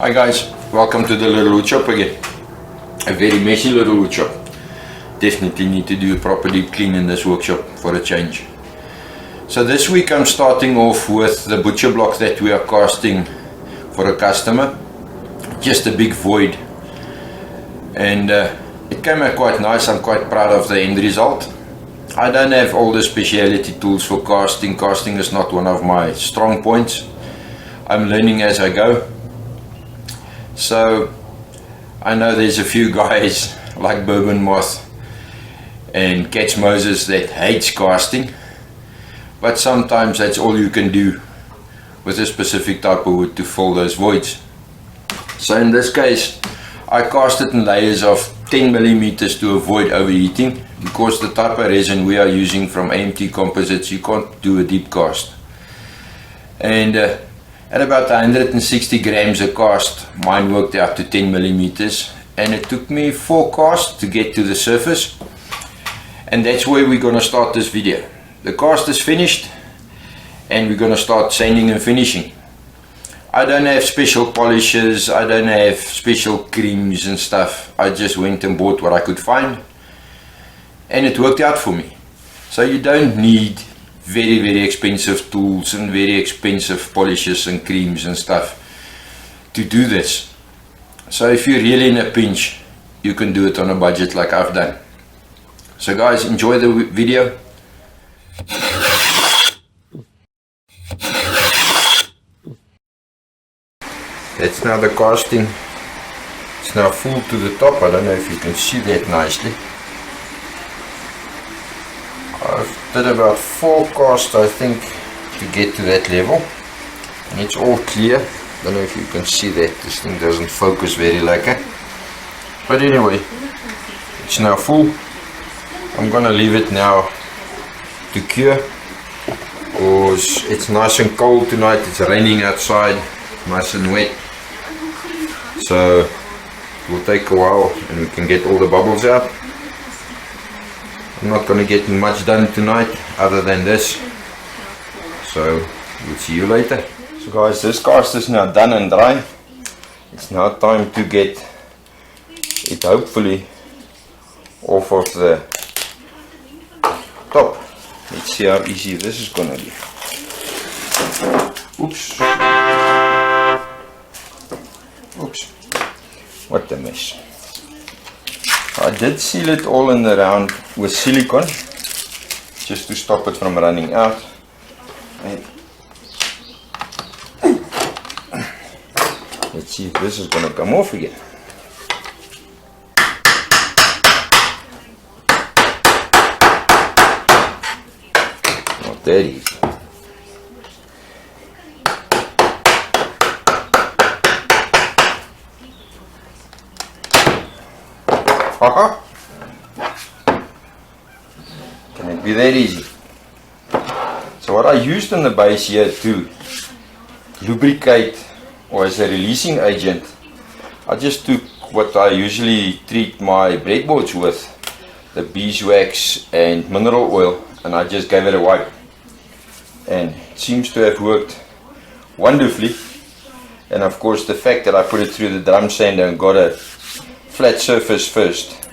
Hi guys, welcome to the little wood shop again. A very messy little wood shop. Definitely need to do a proper deep clean in this workshop for a change. So this week I'm starting off with the butcher block that we are casting for a customer. Just a big void, and it came out quite nice. I'm quite proud of the end result. I don't have all the specialty tools for casting. Casting is not one of my strong points. I'm learning as I go. So I know there's a few guys like Bourbon Moth and Catch Moses that hates casting, but sometimes that's all you can do with a specific type of wood to fill those voids. So in this case I cast it in layers of 10 millimeters to avoid overheating, because the type of resin we are using from AMT Composites, you can't do a deep cast. And at about 160 grams a cast, mine worked out to 10 millimeters, and it took me 4 casts to get to the surface. And that's where we're going to start this video. The cast is finished and we're going to start sanding and finishing. I don't have special polishes, I don't have special creams and stuff. I just went and bought what I could find, and it worked out for me. So you don't need very expensive tools and very expensive polishes and creams and stuff to do this. So if you're really in a pinch, you can do it on a budget like I've done. So guys, enjoy the video. That's now the casting. It's now full to the top. I don't know if you can see that nicely. I've did about 4 casts, I think, to get to that level, and it's all clear. I don't know if you can see that. This thing doesn't focus very lekker, but anyway, it's now full. I'm gonna leave it now to cure, because it's nice and cold tonight. It's raining outside, nice and wet, so it will take a while and we can get all the bubbles out. I'm not going to get much done tonight other than this, so we'll see you later. So guys, this cast is now done and dry. It's now time to get it hopefully off of the top. Let's see how easy this is going to be. Oops. Oops. What a mess. I did seal it all in the round with silicone, just to stop it from running out. And let's see if this is going to come off again. Not that easy. Haha. Can it be that easy? So what I used in the base here to lubricate, or as a releasing agent, I just took what I usually treat my breadboards with, the beeswax and mineral oil, and I just gave it a wipe, and it seems to have worked wonderfully. And of course the fact that I put it through the drum sander and got a flat surface first,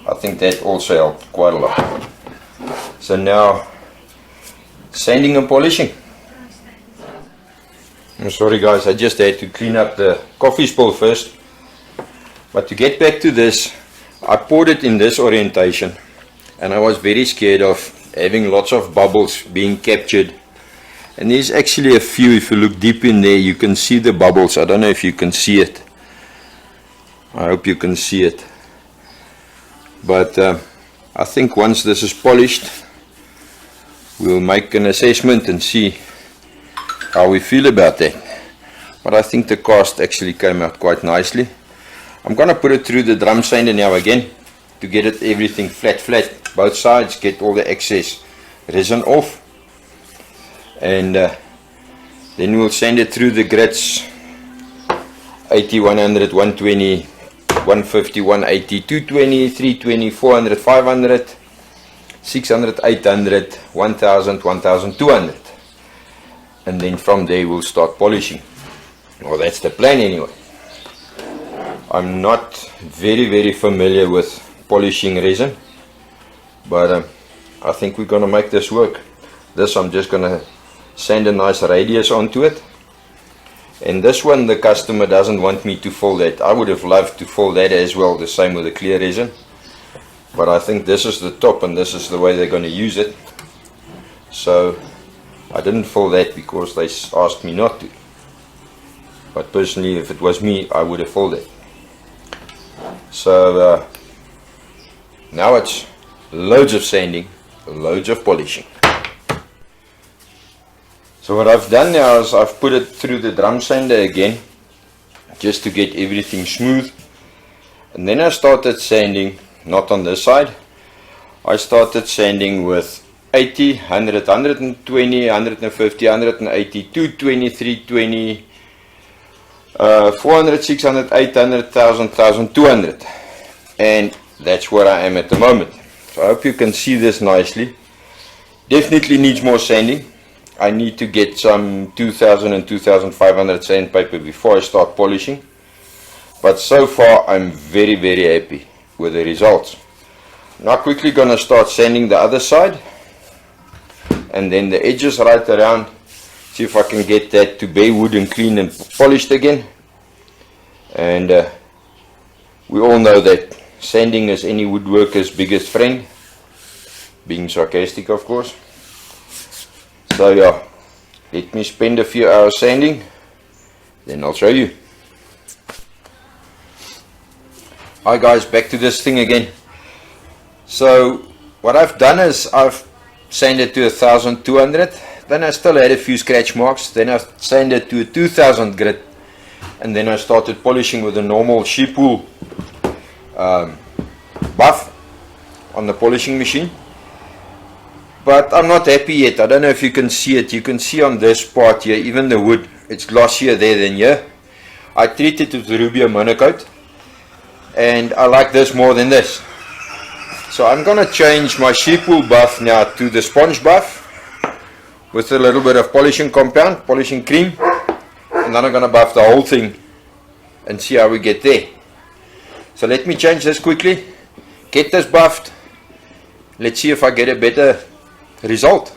I think that also helped quite a lot. So now sanding and polishing. I'm sorry guys, I just had to clean up the coffee spill first. But to get back to this, I poured it in this orientation, and I was very scared of having lots of bubbles being captured. And there's actually a few. If you look deep in there, you can see the bubbles. I don't know if you can see it. I hope you can see it. But I think once this is polished, we'll make an assessment and see how we feel about that. But I think the cast actually came out quite nicely. I'm gonna put it through the drum sander now again to get it everything flat, both sides, get all the excess resin off, and then we'll sand it through the grits 80, 100, 120, 150, 180, 220, 320, 400, 500, 600, 800, 1000, 1200, and then from there we'll start polishing. Well, that's the plan anyway. I'm not very familiar with polishing resin, but I think we're gonna make this work. This I'm just gonna sand a nice radius onto it, and this one the customer doesn't want me to fill that. I would have loved to fill that as well, the same with the clear resin, but I think this is the top and this is the way they're going to use it, so I didn't fill that because they asked me not to. But personally, if it was me, I would have filled it. So now it's loads of sanding, loads of polishing. So what I've done now is I've put it through the drum sander again, just to get everything smooth. And then I started sanding, not on this side. I started sanding with 80, 100, 120, 150, 180, 220, 320, 400, 600, 800, 1000, 1200. And that's where I am at the moment. So I hope you can see this nicely. Definitely needs more sanding. I need to get some 2000 and 2500 sandpaper before I start polishing. But so far I'm very happy with the results. Now quickly gonna start sanding the other side, and then the edges right around. See if I can get that to bare wood and clean and polished again. And we all know that sanding is any woodworker's biggest friend, being sarcastic of course. So yeah, let me spend a few hours sanding, then I'll show you. Hi guys, back to this thing again. So what I've done is I've sanded to 1200, then I still had a few scratch marks, then I sanded to a 2000 grit, and then I started polishing with a normal sheep wool buff on the polishing machine. But I'm not happy yet. I don't know if you can see it. You can see on this part here, even the wood, it's glossier there than here. I treated it with Rubio monocoat, and I like this more than this. So I'm going to change my sheep wool buff now to the sponge buff with a little bit of polishing compound, polishing cream, and then I'm going to buff the whole thing and see how we get there. So let me change this quickly, get this buffed. Let's see if I get a better result.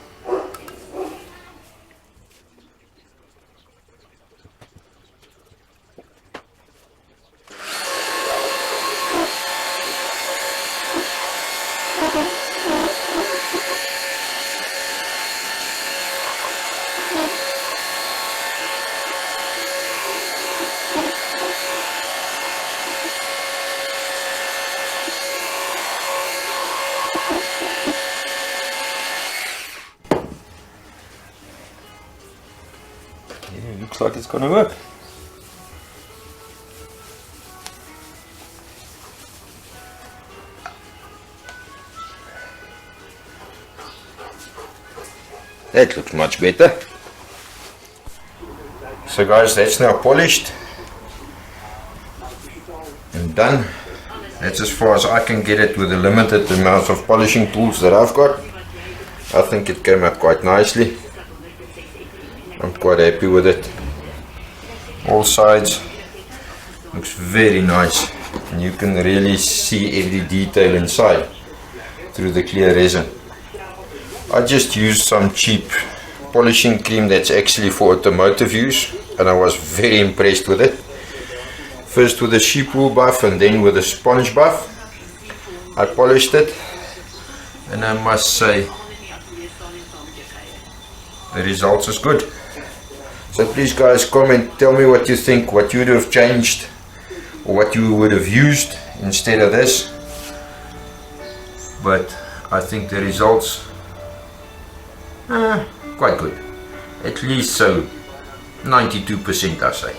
Looks like it's gonna work. That looks much better. So guys, that's now polished and done. That's as far as I can get it with the limited amount of polishing tools that I've got. I think it came out quite nicely. I'm quite happy with it. All sides looks very nice, and you can really see every detail inside through the clear resin. I just used some cheap polishing cream that's actually for automotive use, and I was very impressed with it. First with the sheep wool buff and then with the sponge buff. I polished it, and I must say the results is good. So please guys, comment, tell me what you think, what you would have changed or what you would have used instead of this. But I think the results quite good, at least so 92% I say.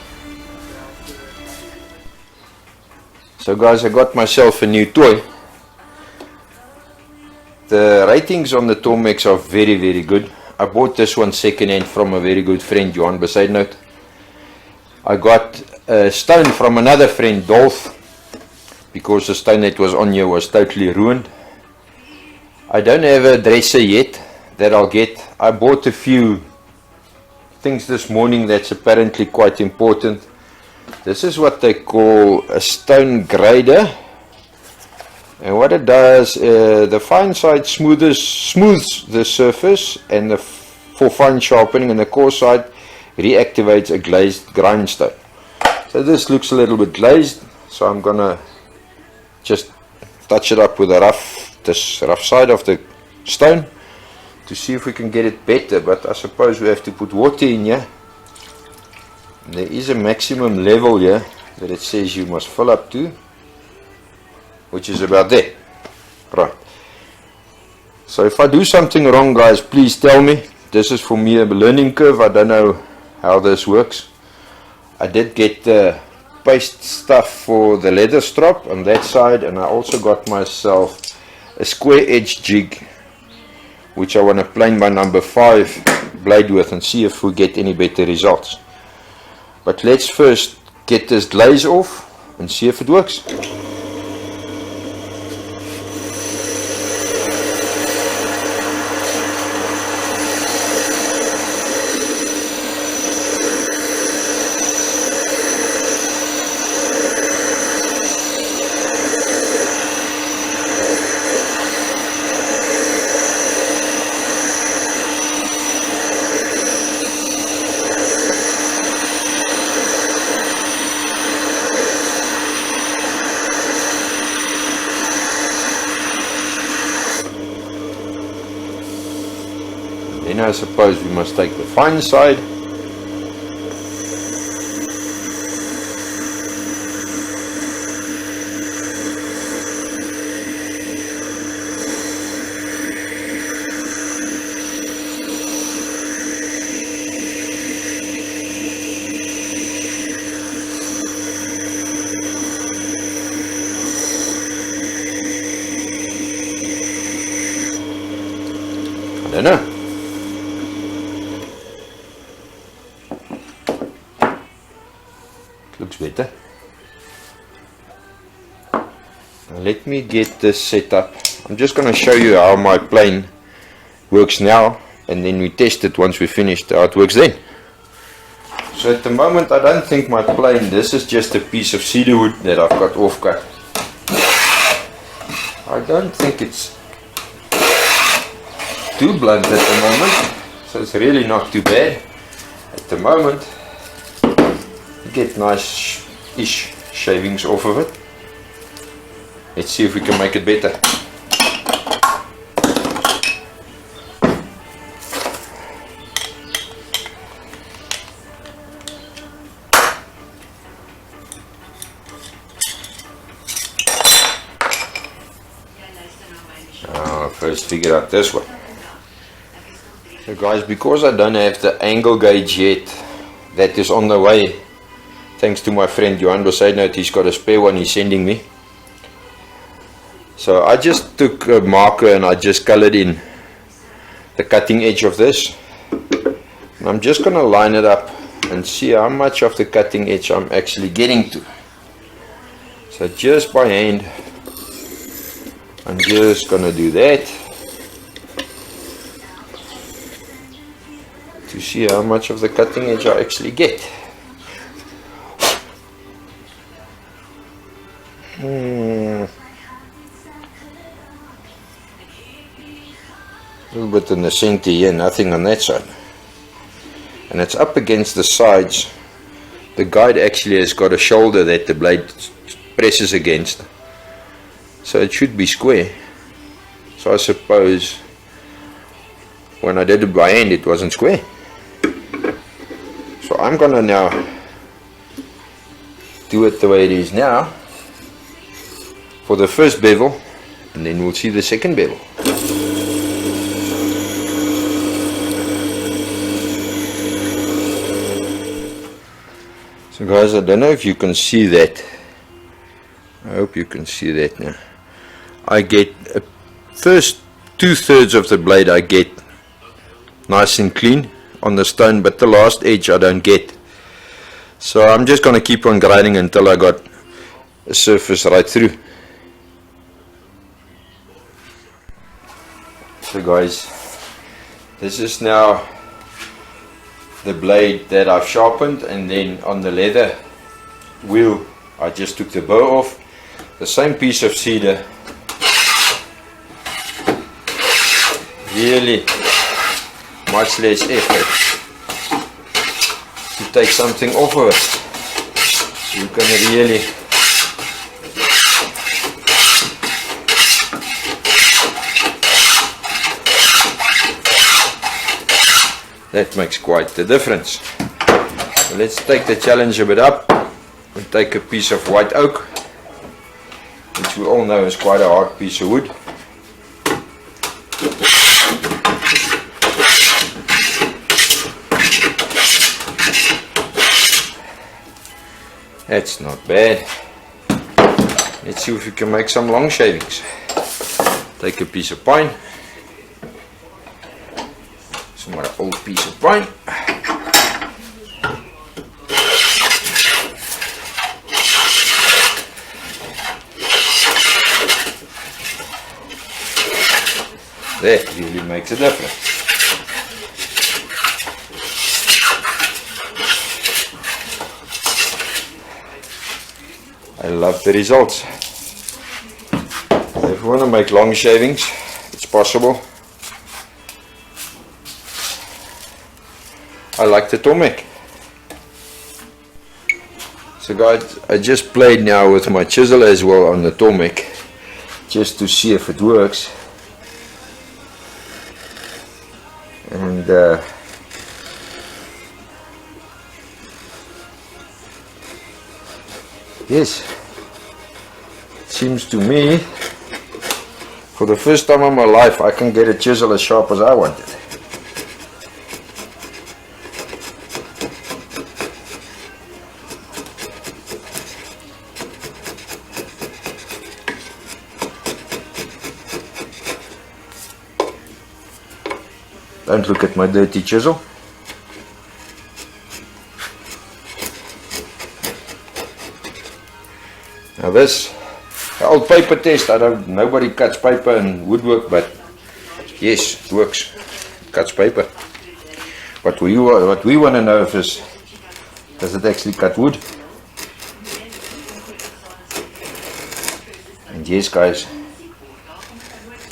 So guys, I got myself a new toy. The ratings on the Tormeks are very good. I bought this one second hand from a very good friend, Johan Besaidnout. I got a stone from another friend, Dolph, because the stone that was on here was totally ruined. I don't have a dresser yet that I'll get. I bought a few things this morning that's apparently quite important. This is what they call a stone grader, and what it does, the fine side smooths the surface, and for fine sharpening, and the coarse side reactivates a glazed grindstone. So this looks a little bit glazed, so I'm gonna just touch it up with this rough side of the stone to see if we can get it better. But I suppose we have to put water in here. There is a maximum level here that it says you must fill up to, which is about there. Right. So if I do something wrong, guys, please tell me. This is for me a learning curve. I don't know how this works. I did get paste stuff for the leather strap on that side, and I also got myself a square edge jig, which I want to plane my number 5 blade with and see if we get any better results. But let's first get this glaze off and see if it works. Then I suppose we must take the fine side I don't know. Looks better. Now let me get this set up. I'm just going to show you how my plane works now, and then we test it once we finished how it works then. So at the moment I don't think my plane, this is just a piece of cedar wood that I've got off cut. I don't think it's too blunt at the moment, so it's really not too bad at the moment. Get nice-ish shavings off of it. Let's see if we can make it better. I'll first figure out this one. So guys, because I don't have the angle gauge yet, that is on the way. Thanks to my friend Johan Besaidnout, he's got a spare one he's sending me. So I just took a marker and I just colored in the cutting edge of this. And I'm just going to line it up and see how much of the cutting edge I'm actually getting to. So just by hand, I'm just going to do that to see how much of the cutting edge I actually get. A little bit in the center here, nothing on that side. And it's up against the sides. The guide actually has got a shoulder that the blade presses against. So it should be square. So I suppose when I did it by hand it wasn't square. So I'm gonna now do it the way it is now for the first bevel, and then we'll see the second bevel. So guys, I don't know if you can see that. I hope you can see that now. I get first 2/3 of the blade I get nice and clean on the stone, but the last edge I don't get. So I'm just going to keep on grinding until I got a surface right through. So guys, this is now the blade that I've sharpened, and then on the leather wheel, I just took the bow off. The same piece of cedar, really much less effort to take something off of it. You can really that makes quite the difference. So let's take the challenge a bit up and take a piece of white oak, which we all know is quite a hard piece of wood. That's not bad. Let's see if we can make some long shavings. Take a piece of pine. Some more old piece of pine. That really makes a difference. I love the results. If you want to make long shavings, it's possible. I like the Tormek. So guys, I just played now with my chisel as well on the Tormek, just to see if it works. And yes, it seems to me, for the first time in my life, I can get a chisel as sharp as I want it. Don't look at my dirty chisel. Now this, the old paper test, nobody cuts paper in woodwork, but yes, it works. It cuts paper. What we want to know is, does it actually cut wood? And yes guys,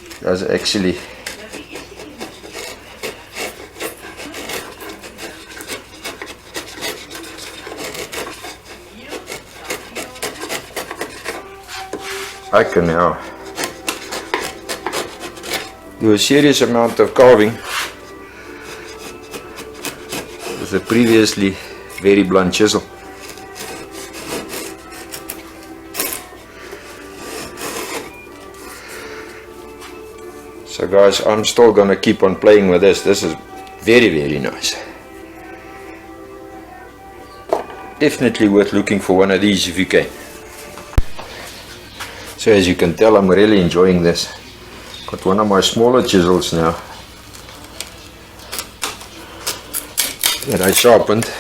it does actually. I can now do a serious amount of carving with a previously very blunt chisel. So guys, I'm still gonna keep on playing with this. This is very, very nice. Definitely worth looking for one of these if you can. So as you can tell, I'm really enjoying this. Got one of my smaller chisels now that I sharpened,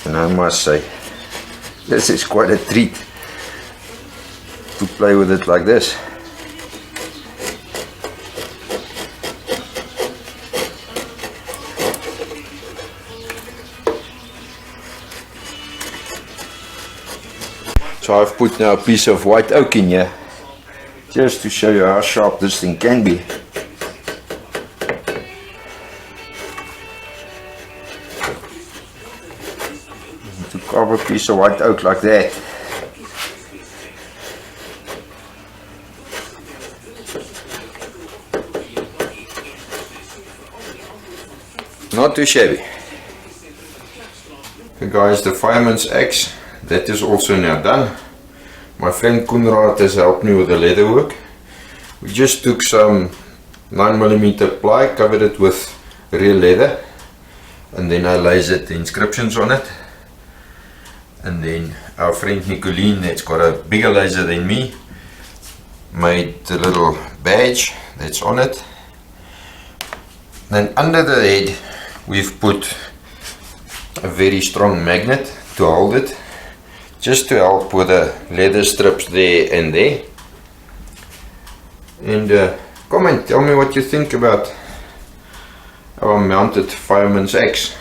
and I must say, this is quite a treat to play with it like this. So I've put now a piece of white oak in here, just to show you how sharp this thing can be. To carve a piece of white oak like that, not too shabby. Okay guys, the fireman's axe, that is also now done. My friend Koenraad has helped me with the leather work. We just took some 9mm ply, covered it with real leather, and then I lasered the inscriptions on it. And then our friend Nicoline, that's got a bigger laser than me, made the little badge that's on it. Then under the head we've put a very strong magnet to hold it, just to help with the leather strips there and there. And comment, tell me what you think about our mounted fireman's axe.